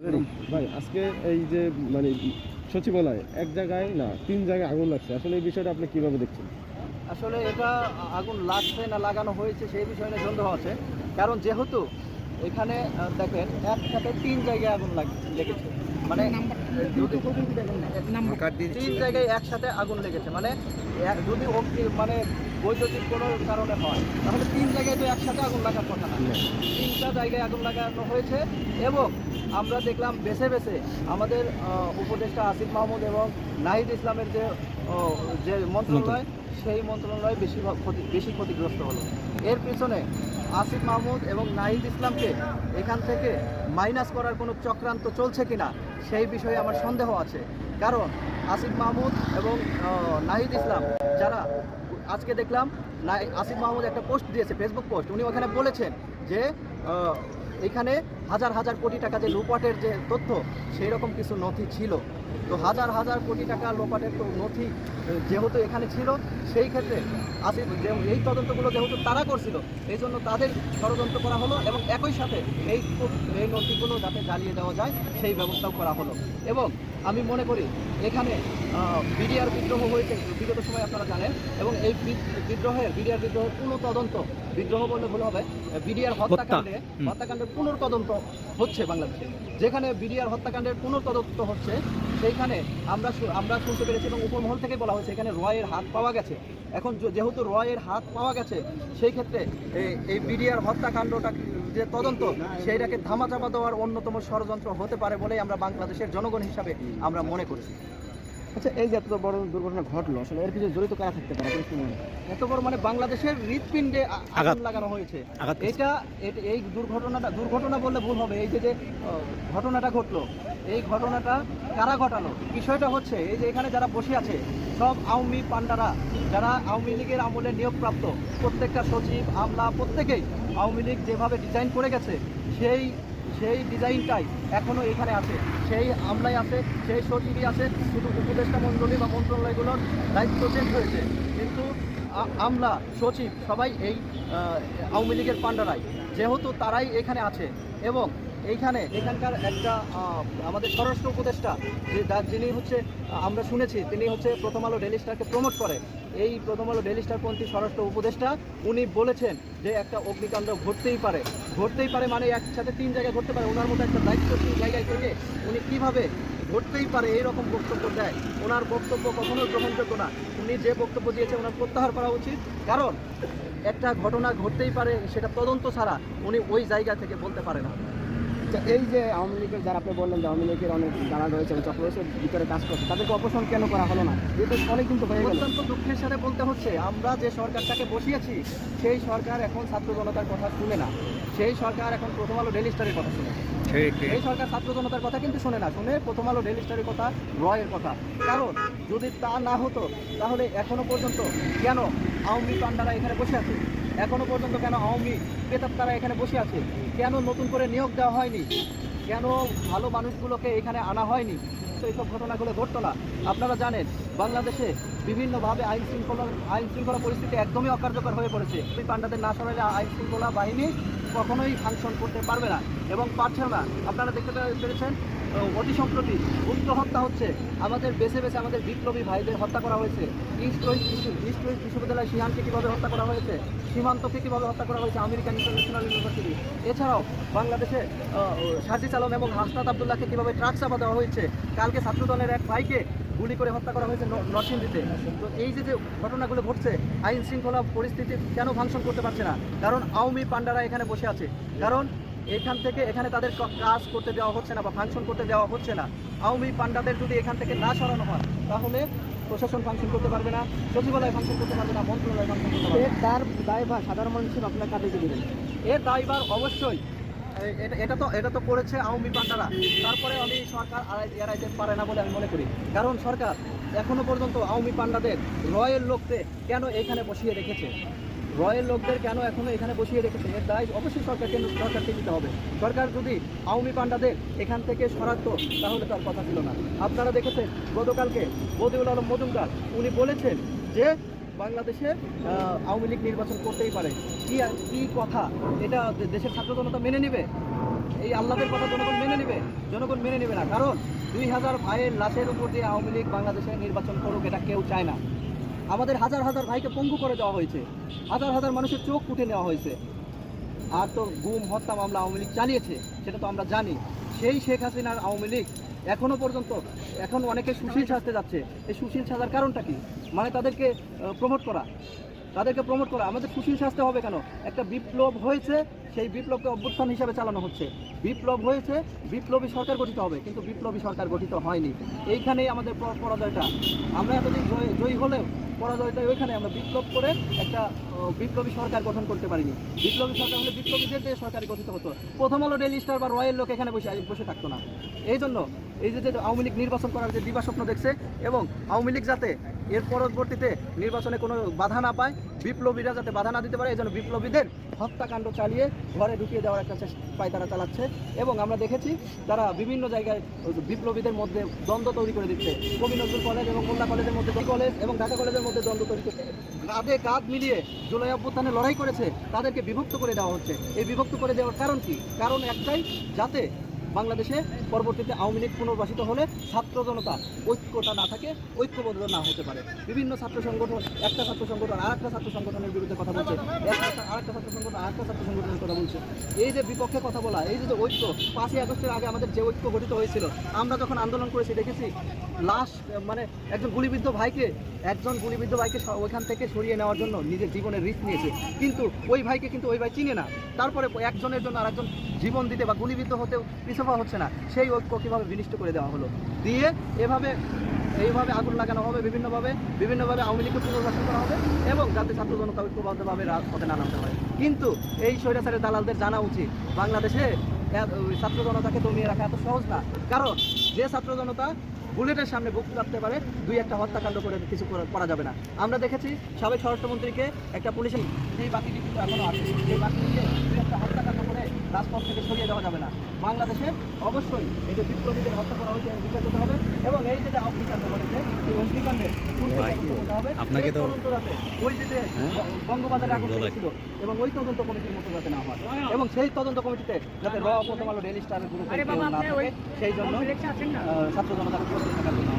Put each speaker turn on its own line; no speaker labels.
ভাই আজকে এই যে মানে সচিবালয়ে এক জায়গায় না 3 জায়গায় আগুন লাগছে, আসলে এই বিষয়টা আপনি কিভাবে দেখছেন?
আসলে এটা আগুন লাগছে না লাগানো হয়েছে সেই বিষয়ে সন্দেহ আছে। কারণ যেহেতু এখানে দেখেন একসাথে 3 জায়গায় আগুন লেগেছে, মানে তিন জায়গায় একসাথে আগুন লেগেছে, মানে যদি মানে বৈদ্যুতিক কোনো কারণে হয় তাহলে 3 জায়গায় তো একসাথে আগুন লাগার কথা না। 3টা জায়গায় আগুন লাগানো হয়েছে এবং আমরা দেখলাম বেছে বেছে আমাদের উপদেষ্টা আসিফ মাহমুদ এবং নাহিদ ইসলামের যে মন্ত্রণালয়, সেই মন্ত্রণালয় বেশি ক্ষতিগ্রস্ত হলো। এর পিছনে আসিফ মাহমুদ এবং নাহিদ ইসলামকে এখান থেকে মাইনাস করার কোনো চক্রান্ত চলছে কিনা সেই বিষয়ে আমার সন্দেহ আছে। কারণ আসিফ মাহমুদ এবং নাহিদ ইসলাম যারা আজকে দেখলাম আসিফ মাহমুদ একটা পোস্ট দিয়েছে, ফেসবুক পোস্ট, উনি ওখানে বলেছেন যে এখানে হাজার হাজার কোটি টাকা যে লুপাটের যে তথ্য সেই রকম কিছু নথি ছিল। তো হাজার হাজার কোটি টাকা লোপাটের তো নথি যেহেতু এখানে ছিল, সেই ক্ষেত্রে আসিফ এই তদন্তগুলো যেহেতু তারা করছিল এই জন্য তাদের ষড়যন্ত্র করা হলো এবং একই সাথে এই নথিগুলো যাতে জ্বালিয়ে দেওয়া যায় সেই ব্যবস্থাও করা হলো। এবং আমি মনে করি এখানে বিডিআর বিদ্রোহ হয়েছে বিগত সময় আপনারা জানেন, এবং এই বিডিআর বিদ্রোহের পুনঃতদন্ত, বিদ্রোহ বললে ভুল হবে, বিডিআর হত্যাকাণ্ডের পুনঃতদন্ত হচ্ছে বাংলাদেশে। যেখানে বিডিআর হত্যাকাণ্ডের পুনঃতদন্ত হচ্ছে সেইখানে আমরা শুনতে পেরেছি এবং উপরমহল থেকে বলা হয়েছে এখানে রয়ের হাত পাওয়া গেছে। এখন যেহেতু রয়ের হাত পাওয়া গেছে সেই ক্ষেত্রে এই বিডিআর হত্যাকাণ্ডটা যে তদন্ত সেইটাকে ধামাচাপা দেওয়ার অন্যতম ষড়যন্ত্র হতে পারে বলেই আমরা বাংলাদেশের জনগণ হিসাবে আমরা মনে করছি।
আচ্ছা, এই যে এত বড় দুর্ঘটনা ঘটলো, আসলে এর পিছনে জড়িত কারা থাকতে পারে?
এত বড় মানে বাংলাদেশের হৃৎপিণ্ডে আঘাত লাগানো হয়েছে। এই দুর্ঘটনা বললে ভুল হবে। এই যে ঘটনাটা ঘটলো, এই ঘটনাটা কারা ঘটালো বিষয়টা হচ্ছে এই যে এখানে যারা বসে আছে সব আওয়ামী পান্ডারা, যারা আওয়ামী লীগের আমলে নিয়োগপ্রাপ্ত, প্রত্যেকটা সচিব আমলা প্রত্যেকেই আওয়ামী লীগ যেভাবে ডিজাইন করে গেছে সেই ডিজাইনটাই এখনও এখানে আছে, সেই আমলাই আছে, সেই সচিবই আছে, শুধু উপদেষ্টা মণ্ডলী বা মন্ত্রণালয়গুলোর দায়িত্ব চেঞ্জ হয়েছে, কিন্তু আমলা সচিব সবাই এই আওয়ামী লীগের পান্ডারাই, যেহেতু তারাই এখানে আছে। এবং এখানকার একটা আমাদের স্বরাষ্ট্র উপদেষ্টা যিনি হচ্ছে আমরা শুনেছি তিনি হচ্ছে প্রথম আলো ডেইলি স্টারকে প্রমোট করে, এই প্রথম আলো ডেইলি স্টারপন্থী স্বরাষ্ট্র উপদেষ্টা উনি বলেছেন যে একটা অগ্নিকাণ্ড ঘটতেই পারে মানে একসাথে 3 জায়গায় ঘটতে পারে। ওনার মতো একটা দায়িত্বশীল জায়গায় থেকে উনি কীভাবে ঘটতেই পারে এইরকম বক্তব্য দেয়? ওনার বক্তব্য কখনোই গ্রহণযোগ্য না। উনি যে বক্তব্য দিয়েছে ওনার প্রত্যাহার করা উচিত, কারণ একটা ঘটনা ঘটতেই পারে সেটা তদন্ত ছাড়া উনি ওই জায়গা থেকে বলতে পারে না।
এই যে আওয়ামী লীগের যারা আপনি বললেন যে আওয়ামী লীগের অনেক যারা রয়েছে চক্র রয়েছে ভিতরে কাজ করছে, তাদেরকে অপসারণ কেন করা হলো না? যেহেতু অনেক দিন তো হয়ে গেল।
অত্যন্ত দুঃখের সাথে বলতে হচ্ছে আমরা যে সরকারটাকে বসিয়েছি সেই সরকার এখন ছাত্র জনতার কথা শুনে না, সেই সরকার এখন প্রথম আলো ডেইলি স্টারের কথা শুনে। এই সরকার ছাত্র জনতার কথা কিন্তু শুনে না, শুনে প্রথম আলো ডেইলি স্টারের কথা, রয়ের কথা। কারণ যদি তা না হতো তাহলে এখনো পর্যন্ত কেন আওয়ামী পান্ডারা এখানে বসে আছে? এখনো পর্যন্ত কেন আওয়ামী পেতাত্তারা এখানে বসে আছে? কেন নতুন করে নিয়োগ দেওয়া হয়নি? কেন ভালো মানুষগুলোকে এখানে আনা হয়নি? তো এইসব ঘটনাগুলো ঘটতো না। আপনারা জানেন বাংলাদেশে বিভিন্নভাবে আইন শৃঙ্খলা পরিস্থিতি একদমই অকার্যকর হয়ে পড়েছে। এই পান্ডাদের না সরালে আইন শৃঙ্খলা বাহিনী কখনোই ফাংশন করতে পারবে না এবং পারছেও না। আপনারা দেখতে পেরেছেন অতি সম্প্রতি উচ্চ হত্যা হচ্ছে, আমাদের বেছে বেছে আমাদের বিপ্লবী ভাইদের হত্যা করা হয়েছে। ইস্ট ওয়েস্ট বিশ্ববিদ্যালয় সিহানকে কীভাবে হত্যা করা হয়েছে, সীমান্তকে কীভাবে হত্যা করা হয়েছে আমেরিকান ইন্টারন্যাশনাল ইউনিভার্সিটি। এছাড়াও বাংলাদেশে সাজিদ আলম এবং হাসনাত আবদুল্লাহকে কীভাবে ট্রাক চাপা দেওয়া হয়েছে। কালকে ছাত্রদলের এক ভাইকে গুলি করে হত্যা করা হয়েছে নরসিংদীতে। তো এই যে ঘটনাগুলো ঘটছে, আইন শৃঙ্খলা পরিস্থিতি কেন ফাংশন করতে পারছে না? কারণ আওয়ামী পান্ডারা এখানে বসে আছে, কারণ এখানে তাদের কাজ করতে দেওয়া হচ্ছে না বা ফাংশন করতে দেওয়া হচ্ছে না। আওয়ামী পান্ডাদের যদি এখান থেকে না সরানো হয় তাহলে প্রশাসন ফাংশন করতে পারবে না, সচিবালয় ফাংশন করতে পারবে না, মন্ত্রণালয় ফাংশন করতে পারবে না।
তার দায়ভার সাধারণ মানুষ হিসেবে আপনার কাঁধে দেবেন?
এর দায়ভার অবশ্যই এটা তো করেছে আওয়ামী পান্ডারা, তারপরে আমি সরকার এড়াইতে পারে না বলে আমি মনে করি। কারণ সরকার এখনো পর্যন্ত আওয়ামী পান্ডাদের রয়ের লোকদের কেন এখানে বসিয়ে রেখেছে, রয়ের লোকদের কেন এখনো এখানে বসিয়ে রেখেছে, এর দায় অবশ্যই সরকারকে নিতে হবে। সরকার যদি আওয়ামী পান্ডাদের এখান থেকে সরাতো তাহলে তার কথা ছিল না। আপনারা দেখেছেন গতকালকে বদিউল আলম মজুমদার উনি বলেছেন যে বাংলাদেশে আওয়ামী লীগ নির্বাচন করতেই পারে। কি কথা এটা দেশের ছাত্র জনতা মেনে নেবে? এই আল্লাহের কথা জনগণ মেনে নেবে? জনগণ মেনে নেবে না, কারণ 2000 ভাইয়ের লাশের উপর দিয়ে আওয়ামী লীগ বাংলাদেশে নির্বাচন করুক, এটা কেউ চায় না। আমাদের হাজার হাজার ভাইকে পঙ্গু করে দেওয়া হয়েছে, হাজার হাজার মানুষের চোখ উঠে নেওয়া হয়েছে। আর তো গুম হত্যা মামলা আওয়ামী লীগ চালিয়েছে, সেটা তো আমরা জানি। সেই শেখ হাসিনার আওয়ামী লীগ এখনো পর্যন্ত এখন অনেকে সুশীল সাজতে যাচ্ছে। এই সুশীল সাজার কারণটা কি? মানে তাদেরকে প্রমোট করা, তাদেরকে প্রমোট করা। আমাদের সুশীল সাজতে হবে কেন? একটা বিপ্লব হয়েছে, সেই বিপ্লবকে অভ্যুত্থান হিসাবে চালানো হচ্ছে। বিপ্লব হয়েছে, বিপ্লবী সরকার গঠিত হবে, কিন্তু বিপ্লবী সরকার গঠিত হয়নি। এইখানেই আমাদের পরাজয়টা। আমরা এতদিন জয়ী হলেও পরাজয়টা ওইখানে, আমরা বিপ্লব করে একটা বিপ্লবী সরকার গঠন করতে পারিনি। বিপ্লবী সরকার হলে বিপ্লবীদের দিয়ে সরকার গঠিত হতো। প্রথম আলো, ডেইলি স্টার বা রয়্যাল লোক এখানে বসে থাকতো না। এই জন্য এই যে আওয়ামী লীগ নির্বাচন করার যে দিবাস্বপ্ন দেখছে, এবং আওয়ামী লীগ যাতে এর পরবর্তীতে নির্বাচনে কোনো বাধা না পায়, বিপ্লবীরা যাতে বাধা না দিতে পারে, এই জন্য বিপ্লবীদের হত্যাকাণ্ড চালিয়ে ঘরে ঢুকিয়ে দেওয়ার একটা পায় তারা চালাচ্ছে। এবং আমরা দেখেছি তারা বিভিন্ন জায়গায় বিপ্লবীদের মধ্যে দ্বন্দ্ব তৈরি করে দিচ্ছে। কবি নজরুল কলেজ এবং মোল্লা কলেজের মধ্যে, কলেজ এবং ঢাকা কলেজের মধ্যে দ্বন্দ্ব তৈরি করছে। কাঁধে কাঁধ মিলিয়ে জুলাই অভ্যুত্থানে লড়াই করেছে, তাদেরকে বিভক্ত করে দেওয়া হচ্ছে। এই বিভক্ত করে দেওয়ার কারণ কি? কারণ একটাই, যাতে বাংলাদেশে পরবর্তীতে আওয়ামী লীগ পুনর্বাসিত হলে ছাত্র জনতা ঐক্যটা না থাকে, ঐক্যবদ্ধ না হতে পারে। বিভিন্ন ছাত্র সংগঠন, একটা ছাত্র সংগঠন আরেকটা ছাত্র সংগঠনের বিরুদ্ধে কথা বলছে, আরেকটা ছাত্র সংগঠন আরেকটা ছাত্র সংগঠনের কথা বলছে। এই যে বিপক্ষে কথা বলা, এই যে ঐক্য, 5ই আগস্টের আগে আমাদের যে ঐক্য গঠিত হয়েছিল, আমরা যখন আন্দোলন করেছি দেখেছি লাশ, মানে একজন গুলিবিদ্ধ ভাইকে ওইখান থেকে সরিয়ে নেওয়ার জন্য নিজের জীবনের রিস্ক নিয়েছে, কিন্তু ওই ভাইকে কিন্তু ওই ভাই চিনে না। তারপরে একজনের জন্য আরেকজন জীবন দিতে বা গুলিবিদ্ধ হতেও পিছপা হচ্ছে না। সেই ঐক্য কীভাবে বিনষ্ট করে দেওয়া হলো, দিয়ে এইভাবে আগুন লাগানো হবে, বিভিন্নভাবে আওয়ামী লীগকে পুনর্বাসন করা হবে, এবং যাতে ছাত্র জনতা ঐক্যবদ্ধভাবে রাজপথে না নামতে হয়। কিন্তু এই স্বৈরাচারের দালালদের জানা উচিত, বাংলাদেশে ছাত্র জনতাকে দমিয়ে রাখা এত সহজ না। কারণ যে ছাত্র জনতা বুলেটের সামনে বুক কাঁপতে পারে, 2-1টা হত্যাকাণ্ড করে কিছু করা যাবে না। আমরা দেখেছি সাবেক স্বরাষ্ট্রমন্ত্রীকে একটা পুলিশের, যেই বাকি কিন্তু এখনও আছে, সেই বাকিকে 2-1টা হত্যাকাণ্ড করে রাজপথ থেকে সরিয়ে দেওয়া যাবে না। বাংলাদেশে অবশ্যই এই যে বিপ্লবীদের হত্যা করা হয়েছে, বিচার করতে হবে, এবং এই যে অগ্নিকাণ্ড ঘটেছে, এই অগ্নিকাণ্ডে আপনাকে তো ওই যে বঙ্গবাজারে আগুন লেগেছিল, এবং ওই তদন্ত কমিটির মতো যাতে না হয়, এবং সেই তদন্ত কমিটিতে যাতে প্রথম আলো, ডেইলি স্টারের গ্রুপে না থাকে, সেই জন্য ছাত্র জনতার প্রস্তুত থাকার জন্য